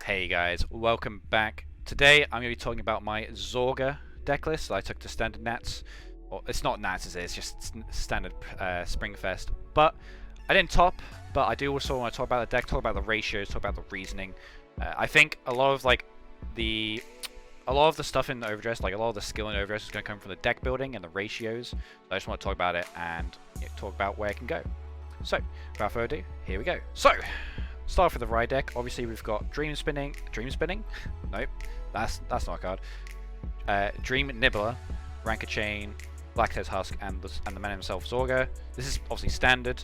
Hey guys, welcome back. Today I'm going to be talking about my Zorga deck list that I took to standard Nats. Well, it's not Nats, is it? It's just standard Springfest. But I didn't top, but I do also want to talk about the deck, talk about the ratios, talk about the reasoning. I think a lot of the stuff in the Overdress, like a lot of the skill in Overdress is going to come from the deck building and the ratios. So I just want to talk about it and talk about where it can go. So, without further ado, here we go. So, start off with the Ride deck. Obviously, we've got Dream Spinning. Nope, that's not a card. Dream Nibbler, Ranker Chain, Black-Tailed Husk, and the man himself, Zorga. This is obviously standard.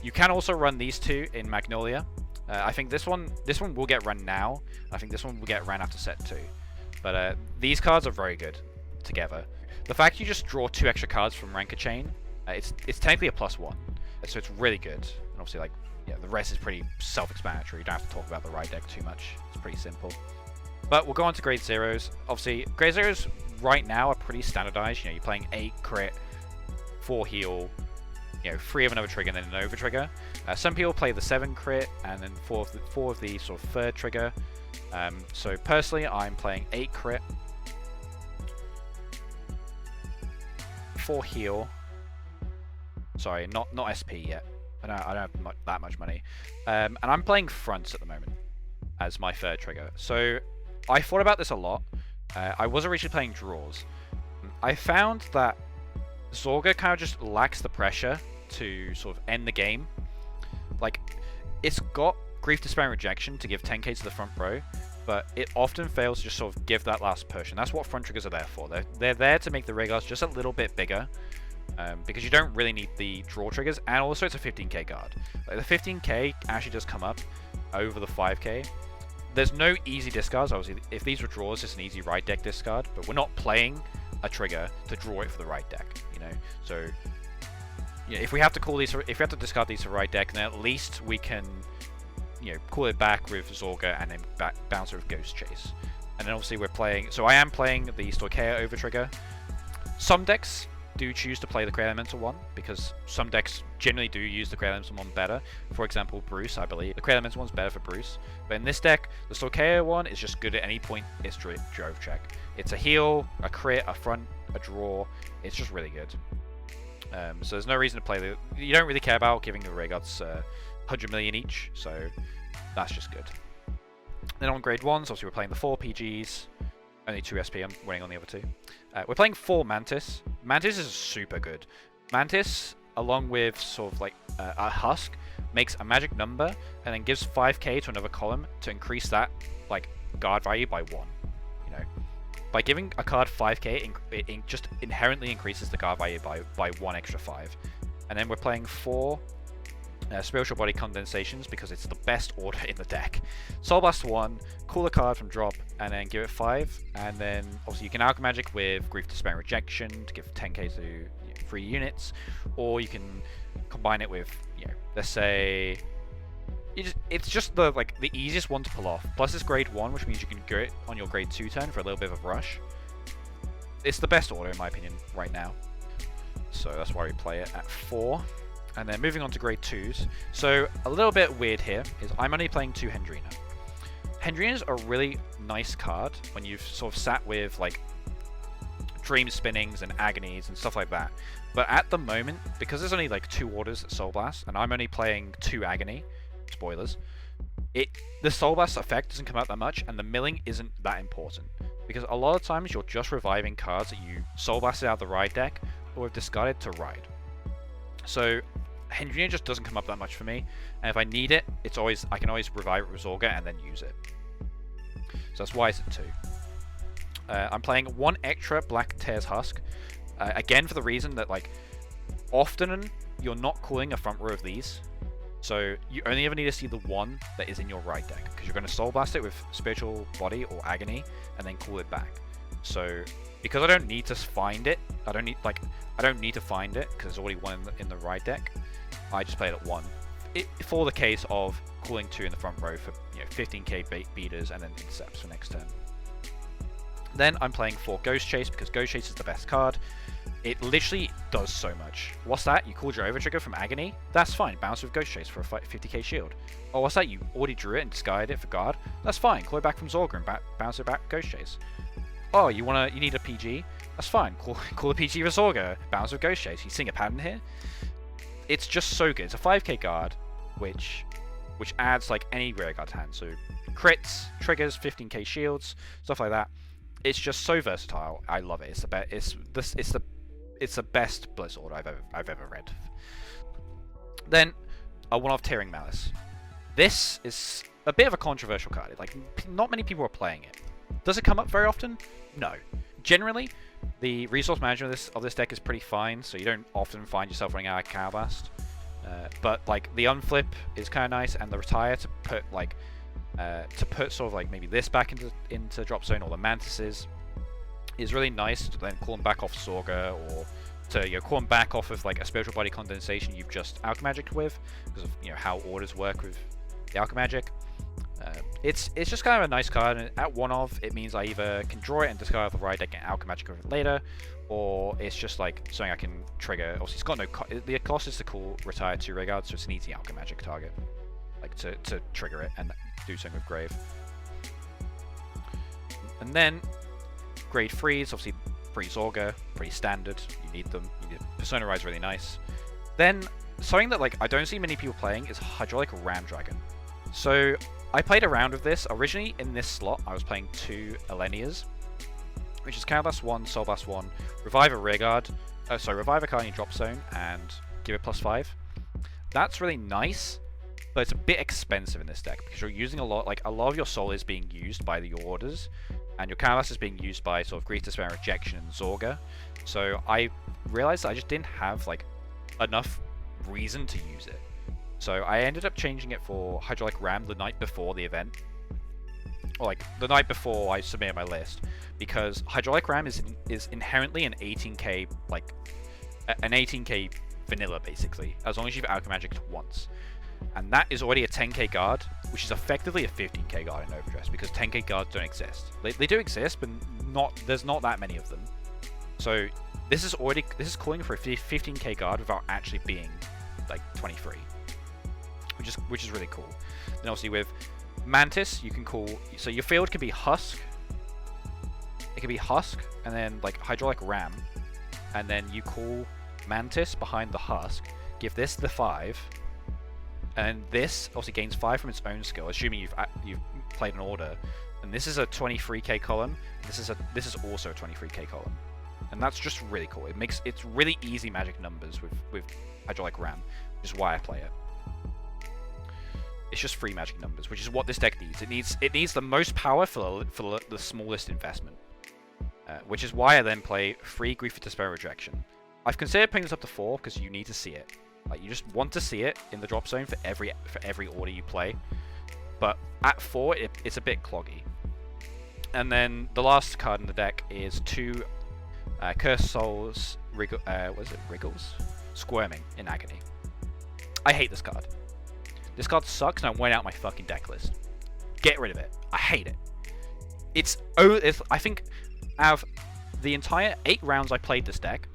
You can also run these two in Magnolia. I think this one will get run now. I think this one will get ran after set 2. But these cards are very good together. The fact you just draw 2 extra cards from Ranker Chain, it's technically a +1, so it's really good. And obviously, the rest is pretty self-explanatory. You don't have to talk about the Ride deck too much. It's pretty simple. But we'll go on to Grade Zeros. Obviously, Grade Zeros right now are pretty standardized. You're playing 8 crit, 4 heal, 3 of another trigger, and then an over trigger. Some people play the 7 crit, and then 4 of the sort of third trigger. So personally, I'm playing 8 crit, 4 heal. Sorry, not SP yet. I don't have that much money. And I'm playing fronts at the moment as my third trigger. So I thought about this a lot. I was originally playing draws. I found that Zorga kind of just lacks the pressure to sort of end the game. Like, it's got Grief, Despair, and Rejection to give 10k to the front row, but it often fails to just sort of give that last push, and that's what front triggers are there for. They're there to make the regulars just a little bit bigger. Because you don't really need the draw triggers, and also it's a 15k guard. Like, the 15k actually does come up over the 5k. There's no easy discards. Obviously, if these were draws, it's an easy Ride deck discard, but we're not playing a trigger to draw it for the Ride deck. So if we have to discard these for Ride deck, then at least we can call it back with Zorga and then bounce it with Ghost Chase. And then obviously we're playing. So I am playing the Storkea over trigger. Some decks do choose to play the Cray Elemental one, because some decks generally do use the Cray Elemental one better. For example, Bruce, I believe. The Cray Elemental one's better for Bruce. But in this deck, the Storkea one is just good at any point it's Drove Check. It's a heal, a crit, a front, a draw. It's just really good. So there's no reason to play you don't really care about giving the Raygods 100 million each, so that's just good. Then on Grade 1s, obviously we're playing the 4 PGs. Only 2 SP, I'm winning on the other 2. We're playing 4 Mantis. Mantis is super good. Mantis, along with sort of a Husk, makes a magic number and then gives 5k to another column to increase that guard value by 1. By giving a card 5k, it just inherently increases the guard value by 1 extra 5. And then we're playing 4 Spiritual Body Condensations because it's the best order in the deck. Soul Blast 1, call a card from drop, and then give it 5. And then obviously you can Alchemagic with Grief, Despair, and Rejection to give 10k to 3 units, or you can combine it with, let's say, it's just the easiest one to pull off. Plus it's Grade 1, which means you can go it on your Grade 2 turn for a little bit of a rush. It's the best order in my opinion right now, so that's why we play it at 4. And then moving on to Grade 2s. So a little bit weird here is I'm only playing 2 Hendrina. Hendrina's a really nice card when you've sort of sat with Dream Spinnings and Agonies and stuff like that. But at the moment, because there's only 2 orders at Soul Blast, and I'm only playing 2 Agony, spoilers, the Soul Blast effect doesn't come out that much, and the milling isn't that important. Because a lot of times you're just reviving cards that you Soul Blasted out of the Ride deck or have discarded to Ride. So Hendrina just doesn't come up that much for me, and if I need it, I can always revive it with Zorga and then use it. So that's why it's at 2. I'm playing 1 extra Black-Tailed Husk, again for the reason that often you're not calling a front row of these, so you only ever need to see the one that is in your Ride deck, because you're going to Soul Blast it with Spiritual Body or Agony and then call it back. So because I don't need to find it, I don't need to find it because there's already one in the Ride deck. I just play it at 1. For the case of calling 2 in the front row for 15k beaters and then intercepts for next turn. Then I'm playing 4 Ghost Chase because Ghost Chase is the best card. It literally does so much. What's that? You called your over trigger from Agony? That's fine. Bounce with Ghost Chase for a 50k shield. Oh, what's that? You already drew it and discarded it for guard? That's fine. Call it back from Zorga and bounce it back Ghost Chase. Oh, you need a PG? That's fine. Call a PG for Zorga. Bounce with Ghost Chase. You seeing a pattern here? It's just so good. It's a 5k guard, which adds like any rearguard hand. So crits, triggers, 15k shields, stuff like that. It's just so versatile. I love it. It's the best Blitz order I've ever read. Then a one-off Tearing Malice. This is a bit of a controversial card. Like, not many people are playing it. Does it come up very often? No. Generally, the resource management of this deck is pretty fine, so you don't often find yourself running out of Calablast. But like the unflip is kind of nice, and the retire to put like sort of like maybe this back into drop zone, or the mantises is really nice to then call them back off Zorga, or to call them back off of like a Spiritual Body Condensation you've just Alchemagicked with, because of how orders work with the Alchemagic. It's just kind of a nice card, and at one of it means I either can draw it and discard the right deck and Alchemagick with it later, or it's just like something I can trigger. Obviously, it's got no the cost is to call retire 2 Rearguard, so it's an easy Alchemagick target, like to trigger it and do something with Grave. And then grade 3s, obviously free Zorga, pretty standard. You need them. Persona Rise really nice. Then something that like I don't see many people playing is Hydraulic Ram Dragon. So I played a round of this. Originally in this slot I was playing 2 Elenias, which is Calablast 1, Soul Blast 1, revive a rearguard, revive a card in your drop zone and give it +5. That's really nice, but it's a bit expensive in this deck because you're using a lot of your soul is being used by your orders, and your Calablast is being used by sort of Grief, Despair, Rejection, and Zorga. So I realized that I just didn't have like enough reason to use it. So I ended up changing it for Hydraulic Ram the night before the event, or like the night before I submitted my list, because Hydraulic Ram is inherently an 18k vanilla basically, as long as you've Alchemagicked once. And that is already a 10k guard, which is effectively a 15k guard in Overdress, because 10k guards don't exist. They do exist, but there's not that many of them. So this is calling for a 15k guard without actually being like 23, which is really cool. Then obviously with Mantis, you can call, so your field can be Husk. It can be Husk and then like Hydraulic Ram, and then you call Mantis behind the Husk. Give this the 5. And this obviously gains 5 from its own skill, assuming you've played an order. And this is a 23k column. This is also a 23k column, and that's just really cool. It's really easy magic numbers with Hydraulic Ram, which is why I play it. It's just free magic numbers, which is what this deck needs. It needs the most power for the smallest investment, which is why I then play free Grief, Despair, Rejection. I've considered putting this up to 4 because you need to see it. Like, you just want to see it in the drop zone for every order you play. But at 4, it's a bit cloggy. And then the last card in the deck is 2 Cursed Souls, Wriggles? Squirming in Agony. I hate this card. This card sucks, and I went out my fucking deck list. Get rid of it. I hate it. I think out of the entire 8 rounds I played this deck,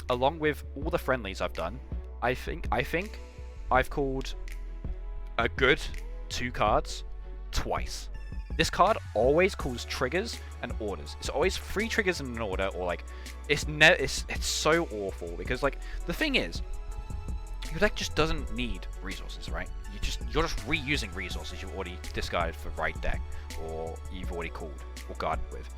along with all the friendlies I've done, I think I've called a good 2 cards twice. This card always calls triggers and orders. It's always 3 triggers in an order, or like it's so awful, because like the thing is, your deck just doesn't need resources, right? You're just reusing resources you've already discarded for right deck, or you've already called or guarded with.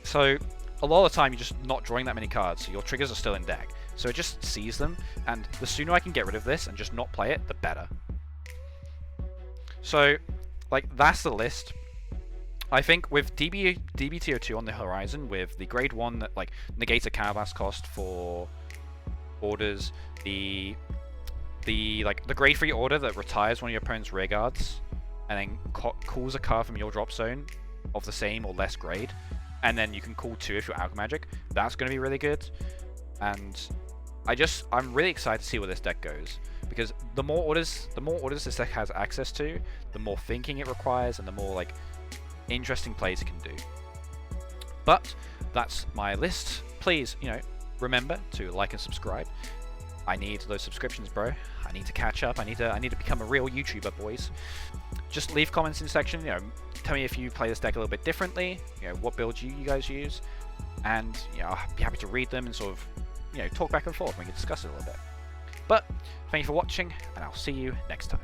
So a lot of the time you're just not drawing that many cards, so your triggers are still in deck. So it just sees them, and the sooner I can get rid of this and just not play it, the better. So, like, that's the list. I think with DBTO2 on the horizon, with the grade 1 that like negates a Calablast cost for orders, the grade 3 order that retires one of your opponent's rearguards and then calls a card from your drop zone of the same or less grade, and then you can call 2 if you're Alchemagic. That's going to be really good. And I'm really excited to see where this deck goes, because the more orders this deck has access to, the more thinking it requires, and the more like interesting plays it can do. But that's my list. Please, remember to like and subscribe. I need those subscriptions, bro. I need to catch up. I need to become a real YouTuber, boys. Just leave comments in the section. Tell me if you play this deck a little bit differently. What builds you guys use, and I'll be happy to read them and sort of talk back and forth. We can discuss it a little bit. But thank you for watching, and I'll see you next time.